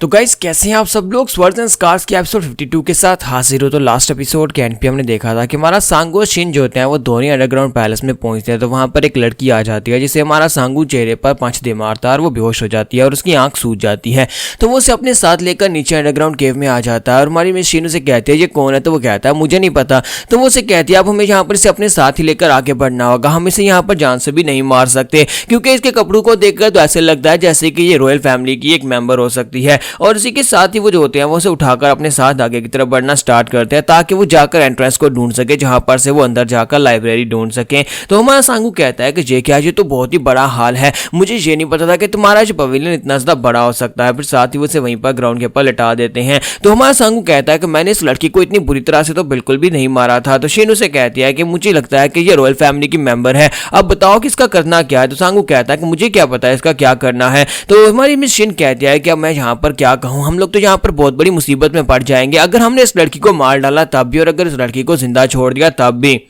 तो गाइस कैसे हैं आप सब लोग। स्वर्ड्स एंड स्कार्स के एपिसोड 52 के साथ हाजिर हो। तो लास्ट एपिसोड के एंड पे हमने देखा था कि हमारा सांगू और शिन जो होते हैं वो दोनों अंडरग्राउंड पैलेस में पहुंचते हैं। तो वहां पर एक लड़की आ जाती है जिसे हमारा सांगू चेहरे पर पंच दे मारता है और वो बेहोश हो जाती है और उसकी आंख सूज जाती है। तो वो उसे अपने साथ लेकर नीचे अंडरग्राउंड केव में आ जाता है और हमारी मिस शिन उसे कहती है ये कौन है। तो वो कहता है मुझे नहीं पता। तो वो उसे कहती है आप हमें यहाँ पर इसे अपने साथ ही लेकर आगे बढ़ना होगा, हम इसे यहाँ पर जान से भी नहीं मार सकते क्योंकि इसके कपड़ों को देखकर तो ऐसे लगता है जैसे कि ये रॉयल फैमिली की एक मेंबर हो सकती है। और इसी के साथ ही वो जो होते हैं वो उसे उठाकर अपने साथ आगे की तरफ बढ़ना स्टार्ट करते हैं ताकि वो जाकर एंट्रेंस को ढूंढ सके जहां पर से वो अंदर जाकर लाइब्रेरी ढूंढ सके। तो हमारा सांगू कहता है कि ये क्या, ये तो बहुत ही बड़ा हाल है, मुझे ये नहीं पता था कि तुम्हारा जो पवेलियन इतना ज्यादा बड़ा हो सकता है। फिर साथ ही वो उसे वहीं पर ग्राउंड के ऊपर लिटा देते हैं। तो हमारा सांगू कहता है कि मैंने इस लड़की को इतनी बुरी तरह से तो बिल्कुल भी नहीं मारा था। तो शिन उसे कहती है कि मुझे लगता है कि ये रॉयल फैमिली की मेंबर है, अब बताओ कि इसका करना क्या है। तो सांगू कहता है कि मुझे क्या पता है इसका क्या करना है। तो हमारी मिस शिन कहती है कि अब मैं यहाँ पर क्या कहूँ, हम लोग तो यहाँ पर बहुत बड़ी मुसीबत में पड़ जाएंगे अगर हमने इस लड़की को मार डाला तब भी और अगर इस लड़की को जिंदा छोड़ दिया तब भी,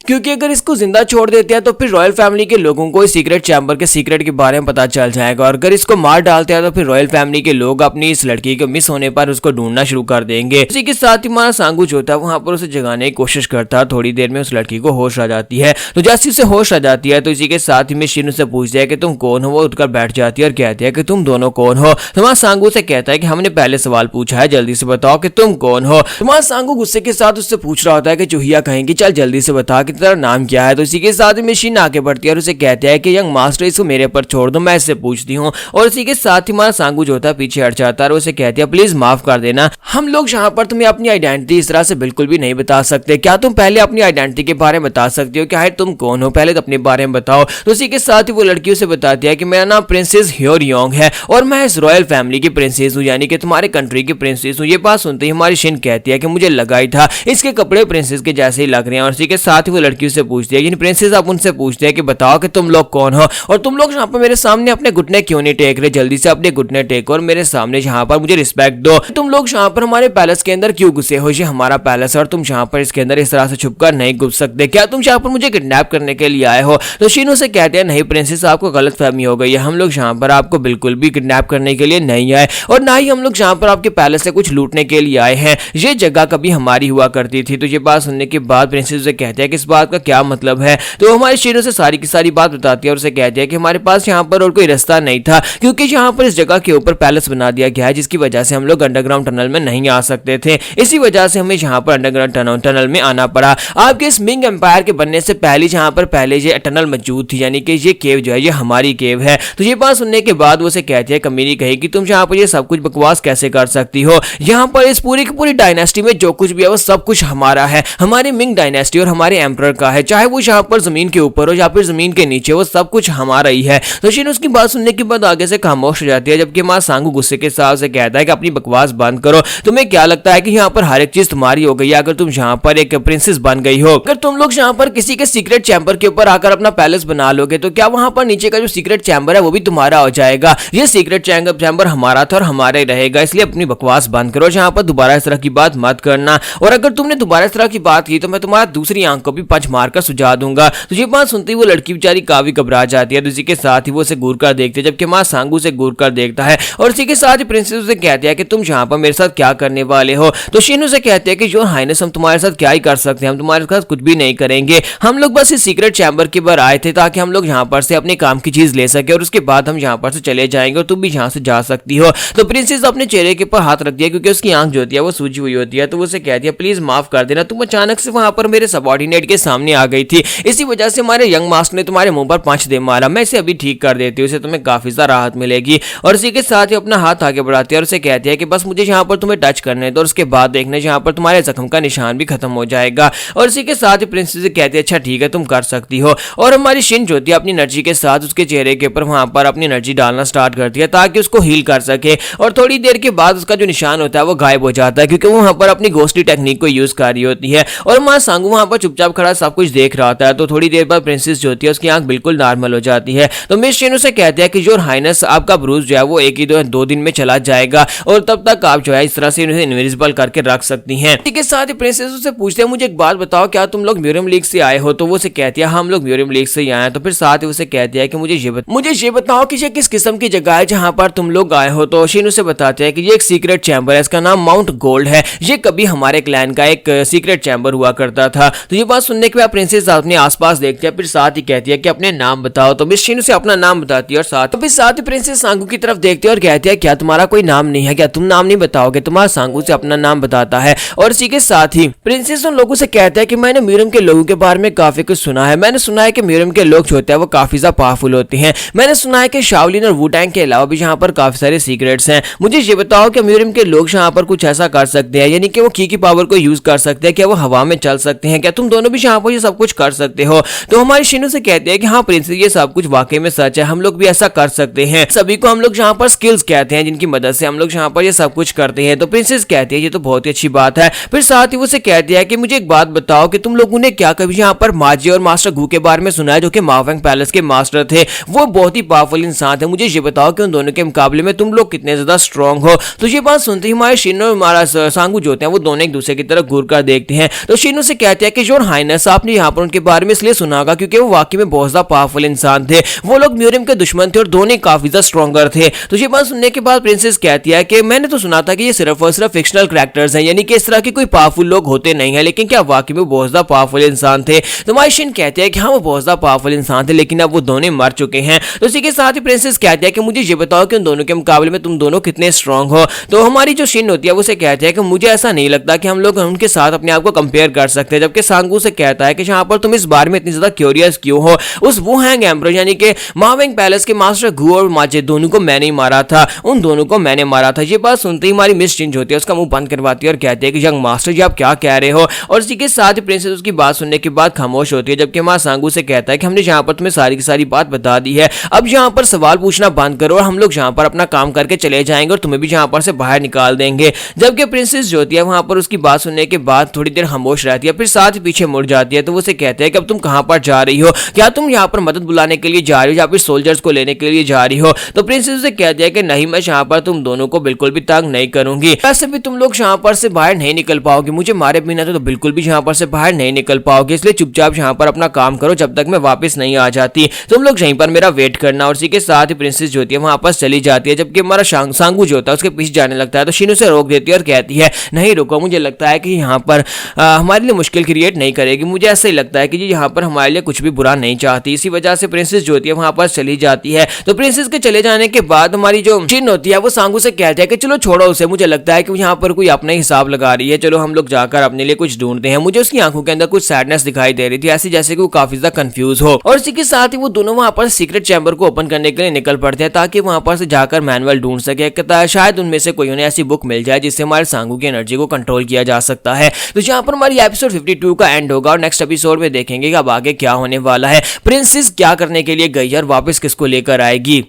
क्योंकि अगर इसको जिंदा छोड़ देते हैं तो फिर रॉयल फैमिली के लोगों को इस सीक्रेट चैम्बर के सीक्रेट के बारे में पता चल जाएगा और अगर इसको मार डालते हैं तो फिर रॉयल फैमिली के लोग अपनी इस लड़की के मिस होने पर उसको ढूंढना शुरू कर देंगे। इसी के साथ ही हमारा सांगू जो होता है वहां पर उसे जगाने की कोशिश करता है। थोड़ी देर में उस लड़की को होश आ जाती है। तो जैसे उसे होश आ जाती है तो इसी के साथ ही मिस शिन उसे पूछती है कि तुम कौन हो। वो उठकर बैठ जाती है और कहती है कि तुम दोनों कौन हो। तो हमारा सांगू से कहता है कि हमने पहले सवाल पूछा है, जल्दी से बताओ कि तुम कौन हो। हमारा सांगू गुस्से के साथ उससे पूछ रहा होता है कि चूहिया कहेंगी चल जल्दी से बता कि तेरा नाम क्या है। तो इसी के साथ ही मशीन आगे बढ़ती है और उसे कहते हैं कि यंग मास्टर इसको मेरे पर छोड़ दो, मैं इससे पूछती हूँ। और इसी के साथ ही हमारा सांगू जो होता है पीछे हट जाता है और उसे कहती है प्लीज माफ कर देना, हम लोग यहाँ पर तुम्हें अपनी आइडेंटिटी इस तरह से बिल्कुल भी नहीं बता सकते। क्या तुम पहले अपनी आइडेंटिटी के बारे में बता सकती हो, क्या है तुम कौन हो, पहले तो अपने बारे में बताओ। तो इसी के साथ ही वो लड़की उसे बताती है कि मेरा नाम प्रिंसेस ह्योरियोंग है और मैं इस रॉयल फैमिली की प्रिंसेस हूँ, यानी कि तुम्हारे कंट्री की प्रिंसेस हूँ। ये बात सुनते ही हमारी शिन कहती है कि मुझे लगा ही था इसके कपड़े प्रिंसेस के जैसे ही लग रहे हैं। और इसी के साथ ही वो लड़की उसे पूछती है प्रिंसेस आप उनसे पूछते हैं कि बताओ कि तुम लोग कौन हो और तुम लोग यहाँ पर मेरे सामने अपने घुटने क्यों नहीं टेक रहे, जल्दी से अपने घुटने टेको और मेरे सामने यहाँ पर मुझे रिस्पेक्ट दो। तुम लोग यहाँ पर हमारे पैलेस के अंदर क्यों घुसे हो, ये हमारा पैलेस है और तुम यहाँ पर इसके अंदर इस तरह से छुपकर नहीं घुस सकते, क्या तुम यहाँ पर मुझे किडनैप करने के लिए आए हो। तो शिनो से कहते हैं नहीं प्रिंसेस आपको गलत फहमी हो गई है, हम लोग यहाँ पर आपको बिल्कुल भी किडनैप करने के लिए नहीं आए और ना ही हम लोग यहाँ पर आपके पैलेस से कुछ लूटने के लिए आए हैं, ये जगह कभी हमारी हुआ करती थी। तो ये बात सुनने के बाद प्रिंसेस से कहते हैं कि इस बात का क्या मतलब है। तो हमारे शिनो से सारी की सारी बात बताती है और उसे कहती है कि हमारे पास यहाँ पर और कोई रास्ता नहीं था क्योंकि यहाँ पर इस जगह के ऊपर पैलेस बना दिया गया है जिसकी वजह से हम लोग अंडरग्राउंड टनल में नहीं आ सकते थे, इसी वजह से हमें यहाँ पर अंडरग्राउंड टनल में आना पड़ा। आपके इस मिंग एम्पायर के बनने से पहले यहाँ पर पहले ये टनल मौजूद थी, यानी कि ये केव जो है ये हमारी केव है। तो ये बात सुनने के बाद वो उसे कहती है कमीनी कही कि तुम यहाँ पर ये सब कुछ बकवास कैसे कर सकती हो, यहाँ पर इस पूरी की पूरी डायनेस्टी में जो कुछ भी है वो सब कुछ हमारा है, हमारी मिंग डायनेस्टी और हमारे एम्परर का है, चाहे वो यहाँ पर जमीन के ऊपर हो या फिर जमीन के नीचे, वो सब कुछ हमारा ही है। तो शिन उसकी बात सुनने के बाद आगे से खामोश हो जाती है जबकि मां सांगू गुस्से के साथ से कहता है कि अपनी बकवास बंद करो, तुम्हें क्या लगता है कि यहाँ पर हर एक चीज तुम्हारी हो गई है, अगर तुम यहाँ पर एक प्रिंसेस बन गई हो, अगर तुम लोग यहाँ पर किसी के सीक्रेट चैम्बर के ऊपर आकर अपना पैलेस बना लोगे तो क्या वहां पर नीचे का जो सीक्रेट चैम्बर है वो भी तुम्हारा हो जाएगा। ये सीक्रेट चैम्बर हमारा था और हमारा ही रहेगा, इसलिए अपनी बकवास बंद करो, यहाँ पर दोबारा इस तरह की बात मत करना और अगर तुमने दोबारा इस तरह की बात की तो मैं तुम्हारा दूसरी आंख को भी पंच मारकर सुझा दूंगा। तो ये बात सुनती वो लड़की बेचारी काफी घबरा जाती है। तो इसी के साथ ही वो उसे घूर कर देखती है जबकि मां सांगू से घूर कर देखता है और इसी के साथ ही प्रिंसेस उसे कहती है कि तुम यहाँ पर मेरे साथ क्या करने वाले हो। तो शिन उसे कहते हैं कि योर हाइनेस हम तुम्हारे साथ क्या ही कर सकते हैं, हम तुम्हारे साथ कुछ भी नहीं करेंगे, हम लोग बस इस सीक्रेट चैम्बर के बाहर आए थे ताकि हम लोग यहाँ पर से अपने काम की चीज ले सके और उसके बाद हम यहाँ पर से चले जाएंगे और तुम भी यहाँ से जा सकती हो। तो प्रिंसेस अपने चेहरे के ऊपर हाथ रख दिया क्योंकि उसकी आंख जो होती है वो सूजी हुई होती है। तो वो उसे कहती है प्लीज माफ कर देना, तुम अचानक से वहां पर मेरे सबऑर्डिनेट के सामने आ गई थी, इसी वजह से हमारे यंग मास्टर ने तुम्हारे मुंह पर पंच दे मारा, मैं इसे अभी ठीक कर देती हूँ, इससे तुम्हें काफी ज्यादा राहत मिलेगी। और इसी के साथ ही अपना हाथ आगे बढ़ाती है और उसे कहती है कि बस मुझे यहाँ पर तुम्हें टच करने दो और उसके बाद देखने यहाँ पर तुम्हारे जख्म का निशान भी खत्म हो जाएगा। और इसी के साथ ही प्रिंसेस कहती है अच्छा ठीक है तुम कर सकती हो। और हमारी शिन जो होती है अपनी एनर्जी के साथ उसके चेहरे के ऊपर वहां पर अपनी एनर्जी डालना स्टार्ट करती है ताकि उसको हील कर सके और थोड़ी देर के बाद उसका जो निशान होता है वो गायब हो जाता है क्योंकि वो वहां पर अपनी घोस्टली टेक्निक को यूज कर रही होती है। और मां सांगू वहां पर चुपचाप खड़ा सारा सब कुछ देख रहा होता है। तो थोड़ी देर बाद प्रिंसेस जो होती है उसकी आंख बिल्कुल नॉर्मल हो जाती है। तो मिस शिन उसे कहते हैं कि योर हाइनेस आपका ब्रूस जो है वो एक ही दो दिन में चला जाएगा और तब तक आप जो है इस तरह से इन्हें इनविजिबल करके रख सकती हैं। इसी के साथ ही प्रिंसेस उसे पूछते हैं मुझे एक बात बताओ क्या तुम लोग म्यूरियम लीग से आए हो? तो वो उसे कहती है हम लोग म्यूरियम लीग से ही आए हैं। तो फिर साथ ही उसे कहती है कि मुझे ये बताओ कि ये किस किस्म की जगह है जहां पर तुम लोग आए हो? तो शिन उसे बताते हैं कि ये एक सीक्रेट चैम्बर है, इसका नाम माउंट गोल्ड है, ये कभी हमारे क्लैन का एक सीक्रेट चैम्बर हुआ करता था। तो ये बात सुनने के बाद प्रिंसेस अपने आसपास देखती है, फिर साथ ही कहती है कि अपने नाम बताओ। तो मिस शिन उसे अपना नाम बताती है और साथ ही प्रिंसेस सांगू की तरफ देखती है और कहती है क्या तुम्हारा कोई नाम नहीं है, क्या तुम नाम नहीं बताओगे? तुम्हारा सांगू से अपना नाम बताता है और इसी के साथ ही प्रिंसेस उन लोगों से कहता है कि मैंने म्यूरियम के लोगों के बारे में काफी कुछ सुना है। मैंने सुना है कि म्यूरियम के लोग जो होते हैं वो काफी ज्यादा पावरफुल होते हैं। मैंने सुना है कि शाओलिन और वुटैंग के अलावा भी यहाँ पर काफी सारे सीक्रेट्स हैं। मुझे ये बताओ कि म्यूरियम के लोग यहाँ पर कुछ ऐसा कर सकते हैं, यानी कि वो की पावर को यूज कर सकते हैं, क्या वो हवा में चल सकते हैं, क्या तुम दोनों भी यहाँ पर ये सब कुछ कर सकते हो? तो हमारी शिनू से कहते हैं कि हाँ प्रिंसेस ये सब कुछ वाकई में सच है, हम लोग भी ऐसा कर सकते हैं। सभी को हम लोग यहाँ पर स्किल्स कहते हैं जिनकी मदद से हम लोग यहाँ पर ये सब कुछ करते हैं। तो प्रिंसेस कहती है ये तो बहुत ही अच्छी बात है। फिर साथ ही वो से कहती है कि मुझे एक बात बताओ कि तुम लोगों ने क्या कभी यहाँ पर माजी और मास्टर गू के बारे में सुना है जो कि मावेंग पैलेस के मास्टर थे? वो बहुत ही पावरफुल इंसान थे। मुझे ये बताओ कि उन दोनों के मुकाबले में तुम लोग कितने ज्यादा स्ट्रॉन्ग हो? तो ये बात सुनते ही हमारे शिनो और हमारा सांगू जो होते हैं वो दोनों एक दूसरे की तरफ घूर कर देखते हैं। तो शिनो से कहते हैं कि योर हाइनेस आपने यहाँ पर उनके बारे में इसलिए सुना होगा क्योंकि वो वाकई में बहुत ज्यादा पावरफुल इंसान थे। वो लोग म्यूरियम के दुश्मन थे और दोनों काफी ज्यादा स्ट्रॉन्गर थे। तो ये बात सुनने के बाद प्रिंसेस कहती है कि मैंने तो सुना था कि ये सिर्फ और सिर्फ फिक्शनल कैरेक्टर्स हैं, यानी कि इस तरह के कोई पावरफुल लोग होते नहीं है, लेकिन क्या वाकई में बहुत ज्यादा पावरफुल इंसान थे? तो हमारी शिन कहते हैं कि हाँ वो बहुत ज्यादा पावरफुल इंसान थे लेकिन अब वो दोनों मर चुके हैं। तो इसी के साथ ही प्रिंसेस कहती है कि मुझे ये बताओ कि उन दोनों के मुकाबले में तुम दोनों कितने स्ट्रॉन्ग हो? तो हमारी जो शिन होती है वो उसे कहती है कि मुझे ऐसा नहीं लगता कि हम लोग उनके साथ अपने आप को कंपेयर कर सकते हैं। जबकि सांगू से कहता है कि यहाँ पर तुम इस बारे में इतनी ज्यादा क्यूरियस क्यों हो? उस वुहैंग एम्परर यानी कि मावेंग पैलेस के मास्टर गू और माजे दोनों को मैंने ही मारा था, उन दोनों को मैंने मारा था। ये बात सुनते ही हमारी मिस चिन होती है उसका मुंह बंद करवाती है और कहती है कि यंग मास्टर जी आप क्या कह रहे हो? और इसी के साथ ही प्रिंसेस उसकी बात सुनने के बाद खामोश होती है। जबकि हमारा सांगू से कहता है कि हमने यहाँ पर तुम्हें सारी की सारी बात बता दी है, अब यहाँ पर सवाल पूछना बंद करो और हम लोग यहाँ पर अपना काम करके चले जाएंगे और तुम्हें भी यहाँ पर से बाहर निकाल देंगे। जबकि प्रिंसेस जो होती है वहां पर उसकी बात सुनने के बाद थोड़ी देर खामोश रहती है, फिर साथ ही पीछे मुड़ जाती है। तो वो उसे कहते हैं कि अब तुम कहां पर जा रही हो? क्या तुम यहाँ पर मदद बुलाने के लिए जा रही हो या फिर सोल्जर्स को लेने के लिए जा रही हो? तो प्रिंसेस उसे कहती है कि नहीं मैं यहाँ पर तुम दोनों को बिल्कुल भी तंग नहीं करूंगी, वैसे भी तुम लोग यहाँ पर से बाहर नहीं निकल पाओगे, मुझे मारे बिना तो बिल्कुल भी यहाँ पर से बाहर नहीं निकल पाओगे, इसलिए चुपचाप यहाँ पर अपना काम करो जब तक मैं वापस नहीं आ जाती, तुम लोग यहीं पर मेरा वेट करना। और इसी के साथ ही प्रिंसेस जो होती है वहां पर चली जाती है। जबकि हमारा सांगू जो होता है उसके पीछे जाने लगता है। तो शिनू से रोक देती है और कहती है नहीं रुको, मुझे लगता है कि यहाँ पर हमारे लिए मुश्किल क्रिएट नहीं करेगी, मुझे ऐसा ही लगता है कि यहाँ पर हमारे लिए कुछ भी बुरा नहीं चाहती। इसी वजह से प्रिंसेस जो होती है वहां पर चली जाती है। तो प्रिंसेस के चले जाने के बाद हमारी जो शिन होती है वो सांगू से कहती है कि चलो छोड़ो उसे, मुझे लगता है कि यहाँ पर कोई अपना हिसाब लगा रही है, चलो हम लोग जाकर अपने लिए कुछ ढूंढते हैं। मुझे उसकी आंखों के अंदर कुछ सैडनेस दिखाई दे रही थी, ऐसी जैसे कि वो काफी ज्यादा कंफ्यूज हो। और इसी के साथ ही वो दोनों वहां पर सीक्रेट चैम्बर को ओपन करने के लिए निकल पड़ते हैं ताकि वहां पर से जाकर मैनुअल ढूंढ सके, शायद उनमें से कोई उन्हें ऐसी बुक मिल जाए जिससे हमारे सांगू की एनर्जी को कंट्रोल किया जा सकता है। तो यहाँ पर हमारी एपिसोड 52 का एंड होगा और नेक्स्ट एपिसोड में देखेंगे कि अब आगे क्या होने वाला है, प्रिंसेस क्या करने के लिए गई है और वापस किसको लेकर आएगी।